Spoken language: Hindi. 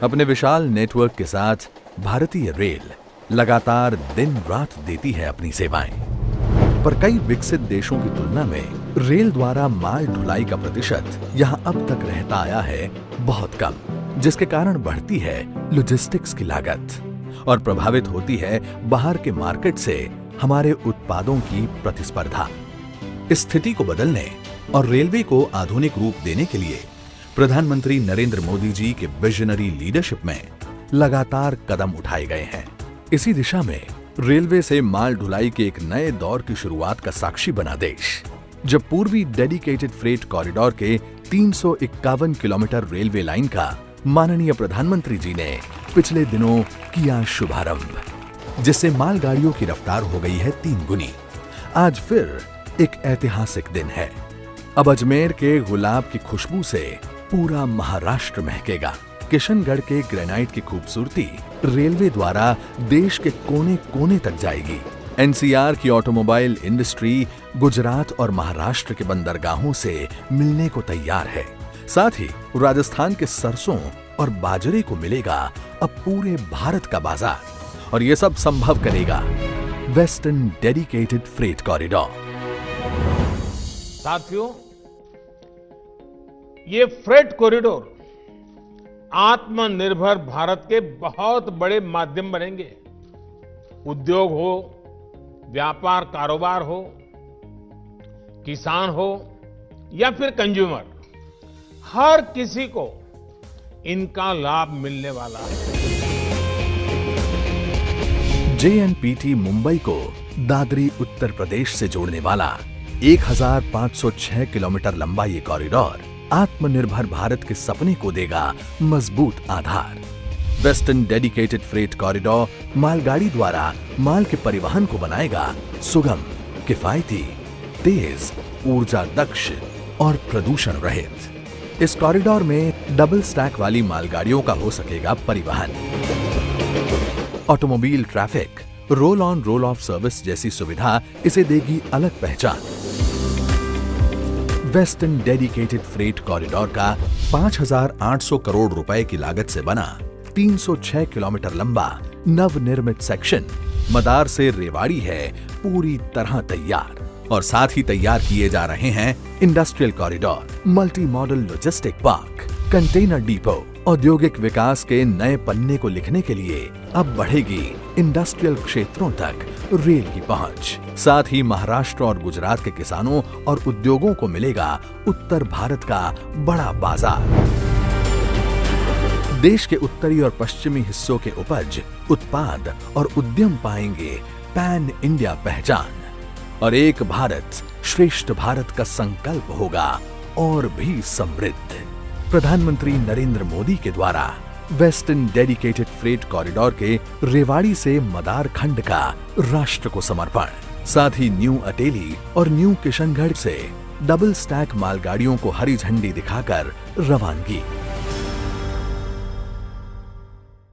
अपने विशाल नेटवर्क के साथ भारतीय रेल लगातार दिन रात देती है अपनी सेवाएं, पर कई विकसित देशों की तुलना में रेल द्वारा माल ढुलाई का प्रतिशत यहां अब तक रहता आया है बहुत कम, जिसके कारण बढ़ती है लॉजिस्टिक्स की लागत और प्रभावित होती है बाहर के मार्केट से हमारे उत्पादों की प्रतिस्पर्धा। इस स्थिति को बदलने और रेलवे को आधुनिक रूप देने के लिए प्रधानमंत्री नरेंद्र मोदी जी के विजनरी लीडरशिप में लगातार कदम उठाए गए हैं। इसी दिशा में रेलवे से माल ढुलाई के एक नए दौर की शुरुआत का साक्षी बना देश, जब पूर्वी डेडिकेटेड फ्रेट कॉरिडोर के 351 किलोमीटर रेलवे लाइन का माननीय प्रधानमंत्री जी ने पिछले दिनों किया शुभारंभ, जिससे मालगाड़ियों की रफ्तार हो गई है 3 गुनी। आज फिर एक ऐतिहासिक दिन है। अब अजमेर के गुलाब की खुशबू से पूरा महाराष्ट्र महकेगा। किशनगढ़ के ग्रेनाइट की खूबसूरती रेलवे द्वारा देश के कोने कोने तक जाएगी। एनसीआर की ऑटोमोबाइल इंडस्ट्री गुजरात और महाराष्ट्र के बंदरगाहों से मिलने को तैयार है। साथ ही राजस्थान के सरसों और बाजरे को मिलेगा अब पूरे भारत का बाजार, और ये सब संभव करेगा वेस्टर्न डेडिकेटेड फ्रेट कॉरिडोर। साथियों, ये फ्रेट कॉरिडोर आत्मनिर्भर भारत के बहुत बड़े माध्यम बनेंगे। उद्योग हो, व्यापार कारोबार हो, किसान हो या फिर कंज्यूमर, हर किसी को इनका लाभ मिलने वाला है। जेएनपीटी मुंबई को दादरी उत्तर प्रदेश से जोड़ने वाला 1506 किलोमीटर लंबा ये कॉरिडोर आत्मनिर्भर भारत के सपने को देगा मजबूत आधार। वेस्टर्न डेडिकेटेड फ्रेट कॉरिडोर मालगाड़ी द्वारा माल के परिवहन को बनाएगा सुगम, किफायती, तेज, ऊर्जा दक्ष और प्रदूषण रहित। इस कॉरिडोर में डबल स्टैक वाली मालगाड़ियों का हो सकेगा परिवहन। Automobile traffic, roll on roll of service जैसी सुविधा इसे देगी अलग पहचान। वेस्टर्न डेडिकेटेड फ्रेट कॉरिडोर का 5,800 करोड़ रुपए की लागत से बना 306 किलोमीटर लंबा नवनिर्मित सेक्शन मदार से रेवाड़ी है पूरी तरह तैयार, और साथ ही तैयार किए जा रहे हैं industrial corridor, multi modal logistic park, container depot. औद्योगिक विकास के नए पन्ने को लिखने के लिए अब बढ़ेगी इंडस्ट्रियल क्षेत्रों तक रेल की पहुंच। साथ ही महाराष्ट्र और गुजरात के किसानों और उद्योगों को मिलेगा उत्तर भारत का बड़ा बाजार। देश के उत्तरी और पश्चिमी हिस्सों के उपज, उत्पाद और उद्यम पाएंगे पैन इंडिया पहचान, और एक भारत श्रेष्ठ भारत का संकल्प होगा और भी समृद्ध। प्रधानमंत्री नरेंद्र मोदी के द्वारा वेस्टर्न डेडिकेटेड फ्रेट कॉरिडोर के रेवाड़ी से मदार खंड का राष्ट्र को समर्पण, साथ ही न्यू अटेली और न्यू किशनगढ़ से डबल स्टैक मालगाड़ियों को हरी झंडी दिखाकर रवानगी।